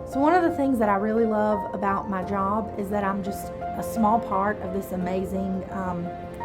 So one of the things that I really love about my job is that I'm just a small part of this amazing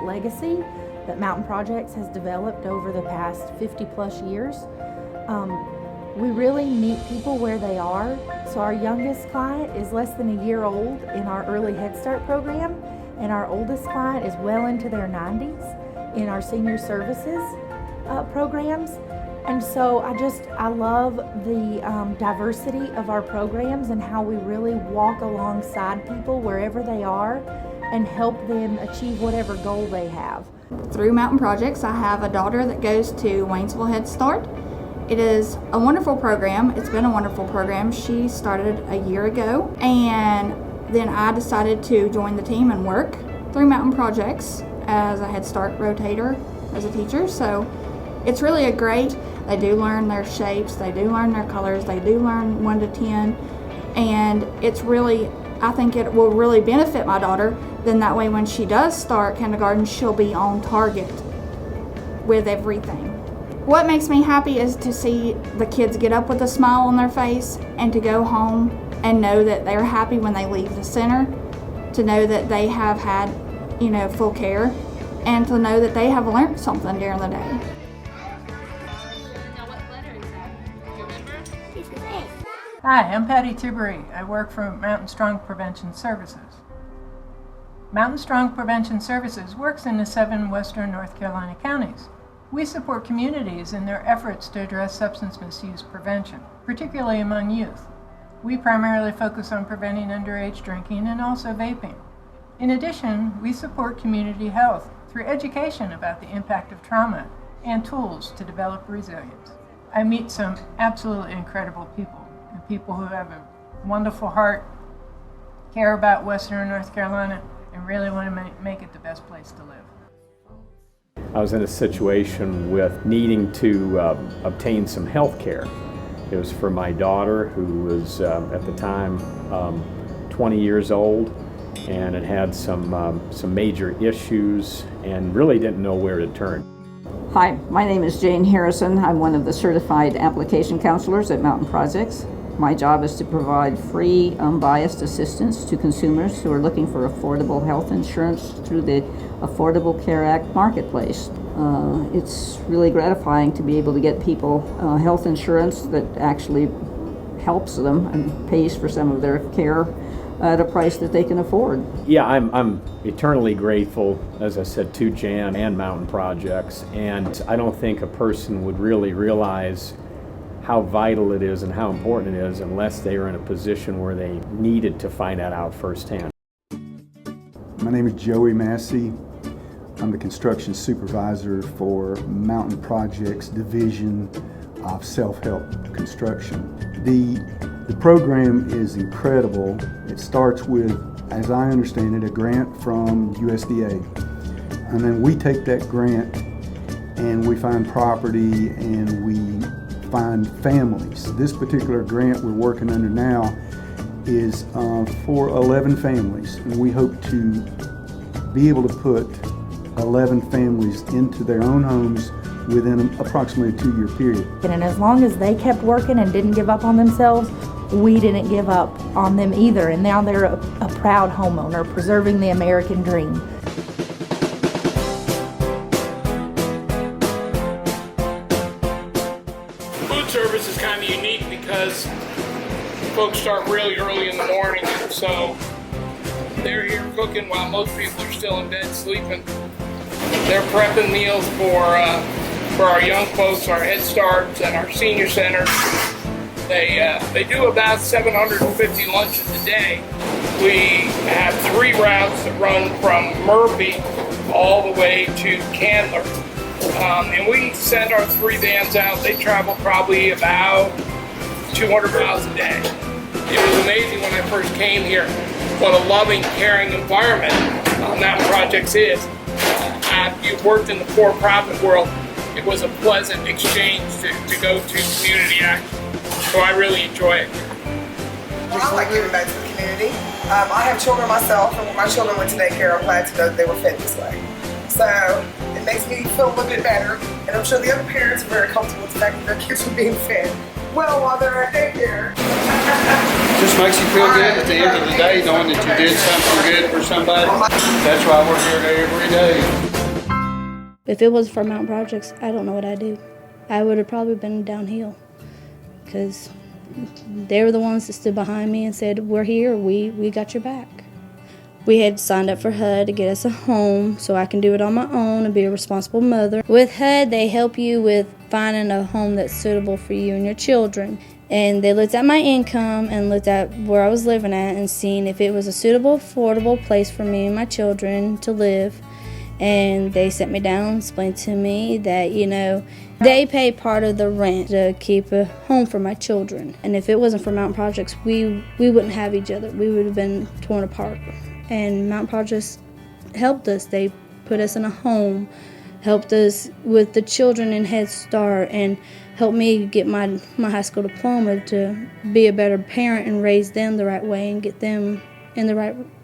legacy that Mountain Projects has developed over the past 50 plus years. We really meet people where they are. So our youngest client is less than a year old in our early Head Start program, and our oldest client is well into their 90s in our senior services programs. And so I love the diversity of our programs and how we really walk alongside people wherever they are and help them achieve whatever goal they have. Through Mountain Projects, I have a daughter that goes to Waynesville Head Start. It is a wonderful program. It's been a wonderful program. She started a year ago, and then I decided to join the team and work through Mountain Projects as a Head Start rotator as a teacher. So it's really a great, they do learn their shapes, they do learn their colors, they do learn 1 to 10, and it's really, I think it will really benefit my daughter. Then that way when she does start kindergarten, she'll be on target with everything. What makes me happy is to see the kids get up with a smile on their face and to go home and know that they're happy when they leave the center, to know that they have had, full care, and to know that they have learned something during the day. Hi, I'm Patty Tiberi. I work for Mountain Strong Prevention Services. Mountain Strong Prevention Services works in the 7 western North Carolina counties. We support communities in their efforts to address substance misuse prevention, particularly among youth. We primarily focus on preventing underage drinking and also vaping. In addition, we support community health through education about the impact of trauma and tools to develop resilience. I meet some absolutely incredible people, and people who have a wonderful heart, care about Western North Carolina, and really want to make it the best place to live. I was in a situation with needing to obtain some health care. It was for my daughter, who was at the time 20 years old, and had some major issues and really didn't know where to turn. Hi, my name is Jane Harrison. I'm one of the certified application counselors at Mountain Projects. My job is to provide free, unbiased assistance to consumers who are looking for affordable health insurance through the Affordable Care Act marketplace. It's really gratifying to be able to get people health insurance that actually helps them and pays for some of their care at a price that they can afford. Yeah, I'm eternally grateful, as I said, to Jan and Mountain Projects, and I don't think a person would really realize how vital it is and how important it is unless they are in a position where they needed to find that out firsthand. My name is Joey Massey. I'm the construction supervisor for Mountain Projects Division of Self-Help Construction. The program is incredible. It starts with, as I understand it, a grant from USDA. And then we take that grant and we find property and we find families. This particular grant we're working under now is for 11 families, and we hope to be able to put 11 families into their own homes within approximately a 2-year period. And as long as they kept working and didn't give up on themselves, we didn't give up on them either. And now they're a proud homeowner, preserving the American dream. Food service is kind of unique because folks start really early in the morning, so they're here cooking while most people are still in bed sleeping. They're prepping meals for our young folks, our Head Starts, and our senior centers. They do about 750 lunches a day. We have 3 routes that run from Murphy all the way to Candler. And we send our 3 vans out. They travel probably about 200 miles a day. It was amazing when I first came here what a loving, caring environment Mountain Projects is. You've worked in the for-profit world. It was a pleasant exchange to go to community action. So I really enjoy it. Well, I like giving back to the community. I have children myself, and when my children went to daycare, I'm glad to know that they were fed this way. So it makes me feel a little bit better, and I'm sure the other parents are very comfortable with the fact that their kids are being fed well while they're at daycare. Just makes you feel good at the end of the day knowing that you did something good for somebody. That's why we're here every day. If it wasn't for Mountain Projects, I don't know what I'd do. I would have probably been downhill because they were the ones that stood behind me and said, we're here, we got your back. We had signed up for HUD to get us a home so I can do it on my own and be a responsible mother. With HUD, they help you with finding a home that's suitable for you and your children. And they looked at my income and looked at where I was living at and seen if it was a suitable, affordable place for me and my children to live. And they sat me down and explained to me that, they pay part of the rent to keep a home for my children. And if it wasn't for Mountain Projects, we wouldn't have each other. We would have been torn apart. And Mountain Projects helped us. They put us in a home, helped us with the children in Head Start, and helped me get my high school diploma to be a better parent and raise them the right way and get them in the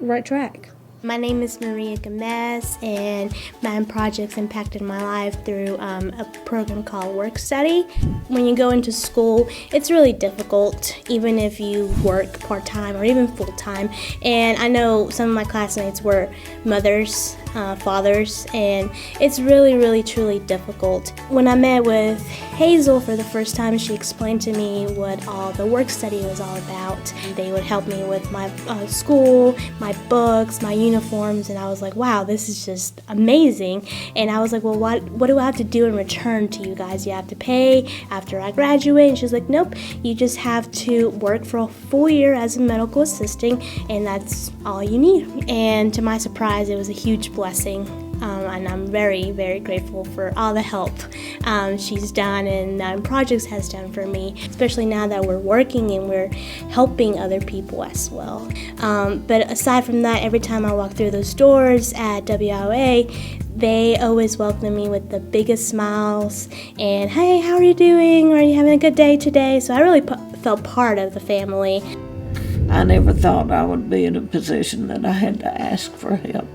right track. My name is Maria Gomez, and Mountain Projects impacted my life through a program called Work Study. When you go into school, it's really difficult, even if you work part-time or even full-time. And I know some of my classmates were mothers, fathers, and it's really, really, truly difficult. When I met with Hazel for the first time, she explained to me what all the work study was all about. They would help me with my school, my books, my uniforms, and I was like, wow, this is just amazing. And I was like, well, what do I have to do in return to you guys? You have to pay after I graduate? And she's like, nope, you just have to work for a full year as a medical assistant, and that's all you need. And to my surprise, it was a huge blessing. And I'm very, very grateful for all the help she's done and Mountain Projects has done for me, especially now that we're working and we're helping other people as well. But aside from that, every time I walk through those doors at WIOA, they always welcome me with the biggest smiles and, hey, how are you doing? Are you having a good day today? So I really felt part of the family. I never thought I would be in a position that I had to ask for help.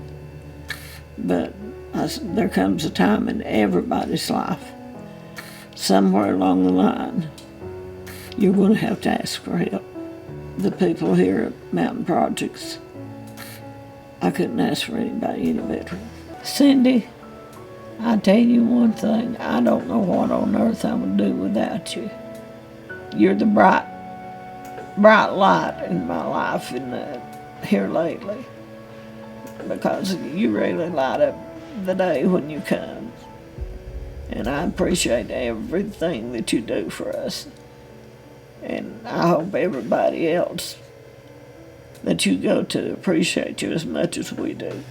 But there comes a time in everybody's life, somewhere along the line, you're going to have to ask for help. The people here at Mountain Projects, I couldn't ask for anybody any better. Cindy, I tell you one thing, I don't know what on earth I would do without you. You're the bright light in my life here lately, because you really light up the day when you come. And I appreciate everything that you do for us. And I hope everybody else that you go to appreciate you as much as we do.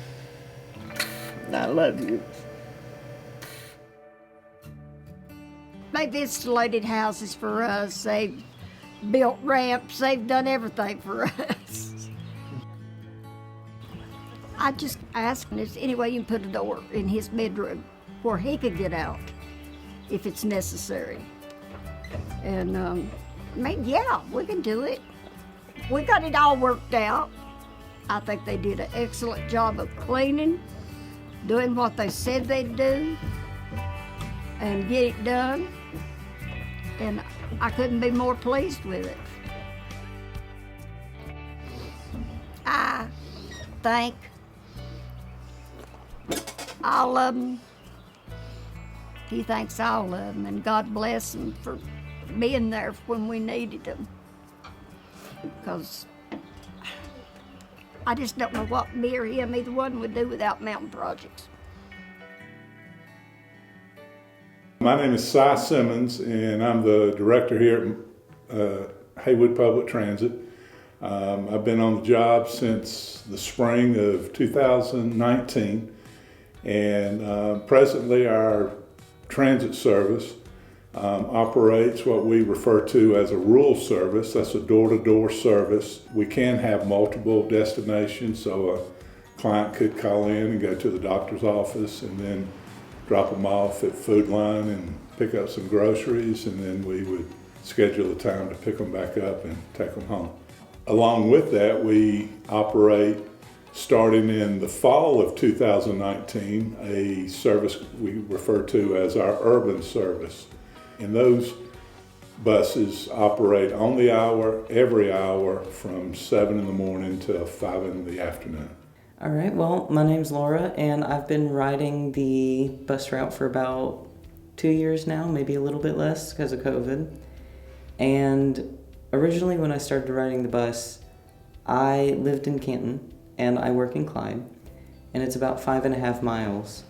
I love you. They've insulated houses for us. They've built ramps. They've done everything for us. I just asked if there's any way you can put a door in his bedroom where he could get out if it's necessary. And yeah, we can do it. We got it all worked out. I think they did an excellent job of cleaning, doing what they said they'd do, and get it done. And I couldn't be more pleased with it. I thank all of them. He thanks all of them, and God bless them for being there when we needed them. Because I just don't know what me or him, either one, would do without Mountain Projects. My name is Cy Simmons, and I'm the director here at Haywood Public Transit. I've been on the job since the spring of 2019, and presently our transit service operates what we refer to as a rural service. That's a door-to-door service. We can have multiple destinations, so a client could call in and go to the doctor's office and then drop them off at Food Line and pick up some groceries, and then we would schedule a time to pick them back up and take them home. Along with that, we operate, starting in the fall of 2019, a service we refer to as our urban service. And those buses operate on the hour, every hour, from 7 in the morning to 5 in the afternoon. All right, well, my name's Laura, and I've been riding the bus route for about 2 years now, maybe a little bit less because of COVID. And originally when I started riding the bus, I lived in Canton, and I work in Clyde, and it's about 5.5 miles.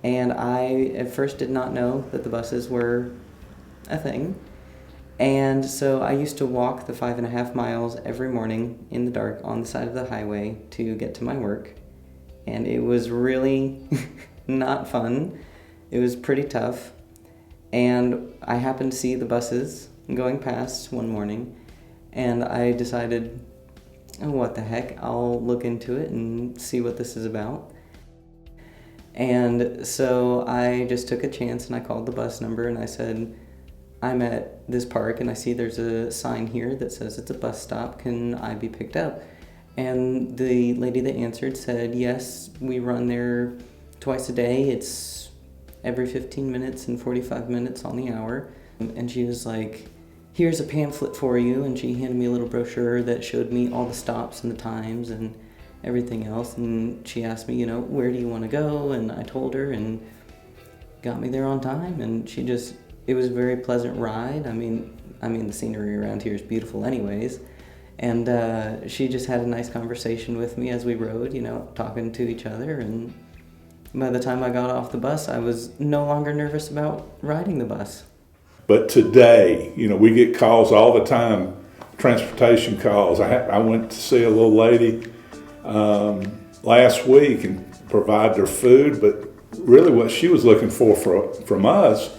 And I at first did not know that the buses were a thing. And so I used to walk the 5.5 miles every morning in the dark on the side of the highway to get to my work. And it was really not fun. It was pretty tough. And I happened to see the buses going past one morning, and I decided, oh, what the heck, I'll look into it and see what this is about. And so I just took a chance and I called the bus number and I said, I'm at this park and I see there's a sign here that says it's a bus stop. Can I be picked up? And the lady that answered said, yes, we run there twice a day. It's every 15 minutes and 45 minutes on the hour. And she was like, here's a pamphlet for you. And she handed me a little brochure that showed me all the stops and the times and everything else. And she asked me, where do you want to go? And I told her and got me there on time. And it was a very pleasant ride. I mean, the scenery around here is beautiful anyways. And she just had a nice conversation with me as we rode, talking to each other. And by the time I got off the bus, I was no longer nervous about riding the bus. But today, we get calls all the time, transportation calls. I went to see a little lady last week and provide her food, but really what she was looking for from us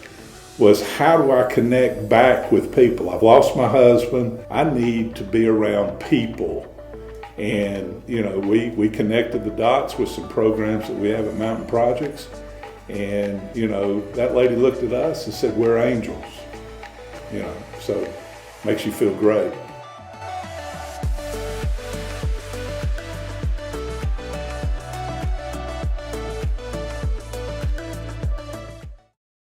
was, how do I connect back with people? I've lost my husband. I need to be around people. And, we connected the dots with some programs that we have at Mountain Projects. And, that lady looked at us and said, we're angels. So it makes you feel great.